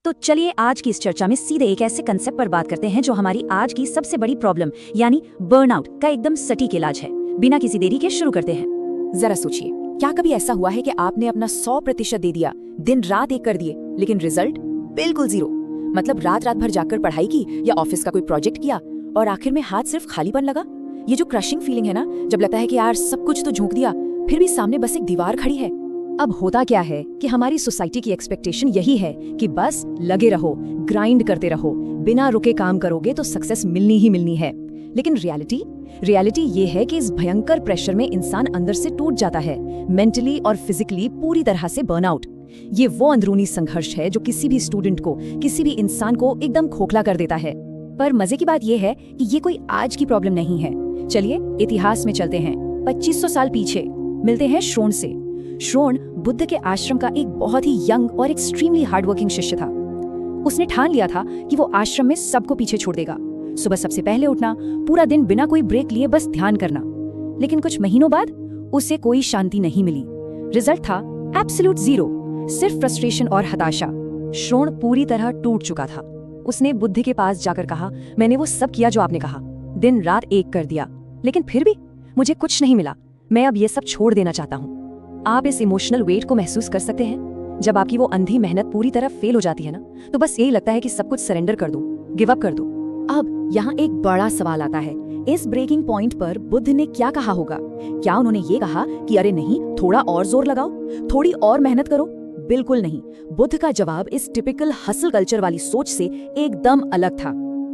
तो चलिए आज की इस चर्चा में सीधे एक ऐसे कंसेप्ट पर बात करते हैं जो हमारी आज की सबसे बड़ी प्रॉब्लम यानी बर्नआउट का एकदम सटीक इलाज है। बिना किसी देरी के शुरू करते हैं। जरा सोचिए, क्या कभी ऐसा हुआ है कि आपने अपना 100% दे दिया, दिन रात एक कर दिए, लेकिन रिजल्ट बिल्कुल जीरो। मतलब रात रात भर जाकर पढ़ाई की या ऑफिस का कोई प्रोजेक्ट किया और आखिर में हाथ सिर्फ खालीपन लगा। ये जो क्रशिंग फीलिंग है ना, जब लगता है कि यार सब कुछ तो झोंक दिया, फिर भी सामने बस एक दीवार खड़ी है। अब होता क्या है कि हमारी सोसाइटी की एक्सपेक्टेशन यही है कि बस लगे रहो, ग्राइंड करते रहो, बिना रुके काम करोगे तो सक्सेस मिलनी ही मिलनी है। लेकिन रियलिटी ये है कि इस भयंकर प्रेशर में इंसान अंदर से टूट जाता है, मेंटली और फिजिकली पूरी तरह से बर्नआउट। ये वो अंदरूनी संघर्ष है जो किसी भी स्टूडेंट को, किसी भी इंसान को एकदम खोखला कर देता है। पर मजे की बात ये है कि ये कोई आज की प्रॉब्लम नहीं है। चलिए इतिहास में चलते हैं 2500 साल पीछे, मिलते हैं श्रोण से। श्रोण बुद्ध के आश्रम का एक बहुत ही यंग और एक्सट्रीमली हार्डवर्किंग शिष्य था। उसने ठान लिया था कि वो आश्रम में सबको पीछे छोड़ देगा। सुबह सबसे पहले उठना, पूरा दिन बिना कोई ब्रेक लिए बस ध्यान करना। लेकिन कुछ महीनों बाद उसे कोई शांति नहीं मिली। रिजल्ट था एब्सोल्यूट जीरो, सिर्फ फ्रस्ट्रेशन और हताशा। श्रोण पूरी तरह टूट चुका था। उसने बुद्ध के पास जाकर कहा, मैंने वो सब किया जो आपने कहा, दिन रात एक कर दिया, लेकिन फिर भी मुझे कुछ नहीं मिला। मैं अब ये सब छोड़ देना चाहता हूँ। आप इस इमोशनल वेट को महसूस कर सकते हैं। जब आपकी वो अंधी मेहनत पूरी तरह फेल हो जाती है ना, तो बस यही लगता है कि सब कुछ सरेंडर कर दूं, गिव अप कर दूं। अब यहाँ एक बड़ा सवाल आता है, इस ब्रेकिंग पॉइंट पर बुद्ध ने क्या कहा होगा? क्या उन्होंने ये कहा कि अरे नहीं, थोड़ा और जोर लगाओ, थोड़ी और मेहनत करो? बिल्कुल नहीं। बुद्ध का जवाब इस टिपिकल हसल कल्चर वाली सोच से एकदम अलग था।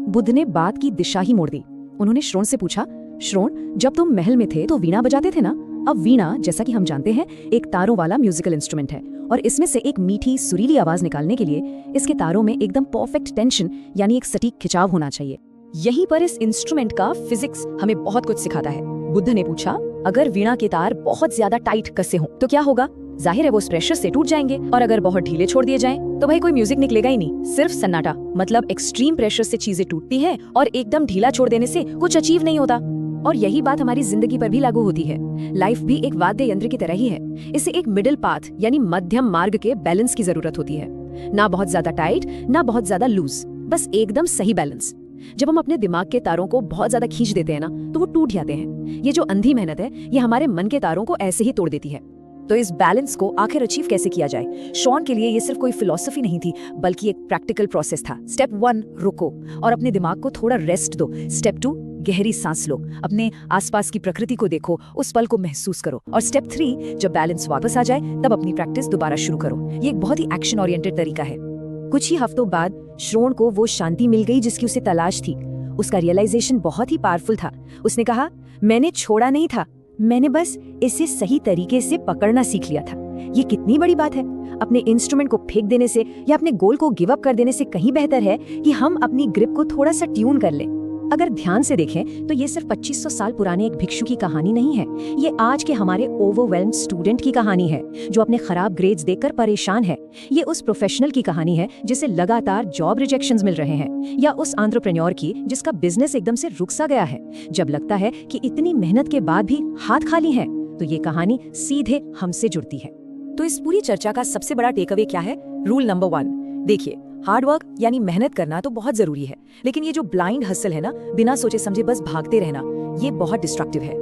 बुद्ध ने बात की दिशा ही मोड़ दी। उन्होंने श्रोण से पूछा, श्रोण, जब तुम महल में थे तो वीणा बजाते थे ना? अब वीणा, जैसा कि हम जानते हैं, एक तारों वाला म्यूजिकल इंस्ट्रूमेंट है और इसमें से एक मीठी सुरीली आवाज निकालने के लिए इसके तारों में एकदम परफेक्ट टेंशन यानी एक सटीक खिंचाव होना चाहिए। यहीं पर इस इंस्ट्रूमेंट का फिजिक्स हमें बहुत कुछ सिखाता है। बुद्ध ने पूछा, अगर वीणा के तार बहुत ज्यादा टाइट कसे हों तो क्या होगा? जाहिर है वो उस प्रेशर से टूट जाएंगे। और अगर बहुत ढीले छोड़ दिए जाएं तो भाई कोई म्यूजिक निकलेगा ही नहीं, सिर्फ सन्नाटा। मतलब एक्सट्रीम प्रेशर से चीजें टूटती हैं और एकदम ढीला छोड़ देने से कुछ अचीव नहीं होता। और यही बात हमारी जिंदगी पर भी लागू होती है। लाइफ भी एक वाद्य यंत्र की तरह ही है। इसे एक मिडिल पाथ यानी मध्यम मार्ग के बैलेंस की जरूरत होती है। ना बहुत ज्यादा टाइट, ना बहुत ज्यादा लूज, बस एकदम सही बैलेंस। जब हम अपने दिमाग के तारों को बहुत ज्यादा खींच देते हैं ना, तो वो टूट जाते हैं। ये जो अंधी मेहनत है, ये हमारे मन के तारों को ऐसे ही तोड़ देती है। तो इस बैलेंस को आखिर अचीव कैसे किया जाए? श्रोण के लिए ये सिर्फ कोई फिलॉसफी नहीं थी, बल्कि एक प्रैक्टिकल प्रोसेस था। स्टेप 1, रुको और अपने दिमाग को थोड़ा रेस्ट दो। स्टेप 2, गहरी सांस लो, अपने आसपास की प्रकृति को देखो, उस पल को महसूस करो। और स्टेप 3, जब बैलेंस वापस आ जाए तब अपनी प्रैक्टिस दोबारा शुरू करो। ये एक बहुत ही एक्शन ओरिएंटेड तरीका है। कुछ ही हफ्तों बाद श्रोण को वो शांति मिल गई जिसकी उसे तलाश थी। उसका रियलाइजेशन बहुत ही पावरफुल था। उसने कहा, मैंने छोड़ा नहीं था, मैंने बस इसे सही तरीके से पकड़ना सीख लिया था। ये कितनी बड़ी बात है। अपने इंस्ट्रूमेंट को फेंक देने से या अपने गोल को गिव अप कर देने से कहीं बेहतर है कि हम अपनी ग्रिप को थोड़ा सा ट्यून कर लें। अगर ध्यान से देखें तो ये सिर्फ 2500 साल पुराने एक भिक्षु की कहानी नहीं है। ये आज के हमारे ओवरवेल्म्ड स्टूडेंट की कहानी है जो अपने खराब ग्रेड्स देखकर परेशान है। ये उस प्रोफेशनल की कहानी है जिसे लगातार जॉब रिजेक्शंस मिल रहे हैं, या उस एंटरप्रेन्योर की जिसका बिजनेस एकदम से रुक सा गया है। जब लगता है कि इतनी मेहनत के बाद भी हाथ खाली है, तो ये कहानी सीधे हमसे जुड़ती है। तो इस पूरी चर्चा का सबसे बड़ा टेकअवे क्या है? रूल नंबर 1, देखिए, हार्डवर्क यानी मेहनत करना तो बहुत जरूरी है, लेकिन ये जो ब्लाइंड हसल है ना, बिना सोचे समझे बस भागते रहना, ये बहुत डिस्ट्रक्टिव है।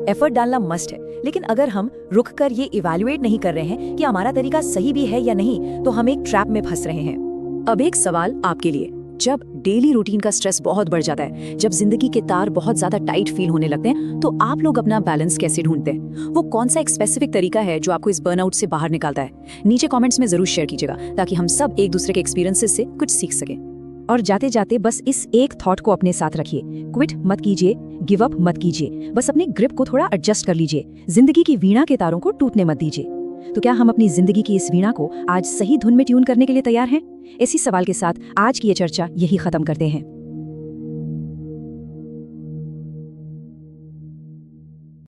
एफर्ट डालना मस्ट है, लेकिन अगर हम रुक कर ये इवैल्यूएट नहीं कर रहे हैं कि हमारा तरीका सही भी है या नहीं, तो हम एक ट्रैप में फंस रहे हैं। अब एक सवाल आपके लिए, जब डेली रूटीन का स्ट्रेस बहुत बढ़ जाता है, जब जिंदगी के तार बहुत ज्यादा टाइट फील होने लगते हैं, तो आप लोग अपना बैलेंस कैसे ढूंढते हैं? वो कौन सा एक स्पेसिफिक तरीका है जो आपको इस बर्नआउट से बाहर निकालता है? नीचे कमेंट्स में जरूर शेयर कीजिएगा, ताकि हम सब एक दूसरे के एक्सपीरियंसेस से कुछ सीख सकें। और जाते जाते बस इस एक थॉट को अपने साथ रखिए, क्विट मत कीजिए, गिव अप मत कीजिए, बस अपनी ग्रिप को थोड़ा एडजस्ट कर लीजिए। जिंदगी की वीणा के तारों को टूटने मत दीजिए। तो क्या हम अपनी जिंदगी की इस वीणा को आज सही धुन में ट्यून करने के लिए तैयार हैं? इसी सवाल के साथ आज की ये चर्चा यही खत्म करते हैं।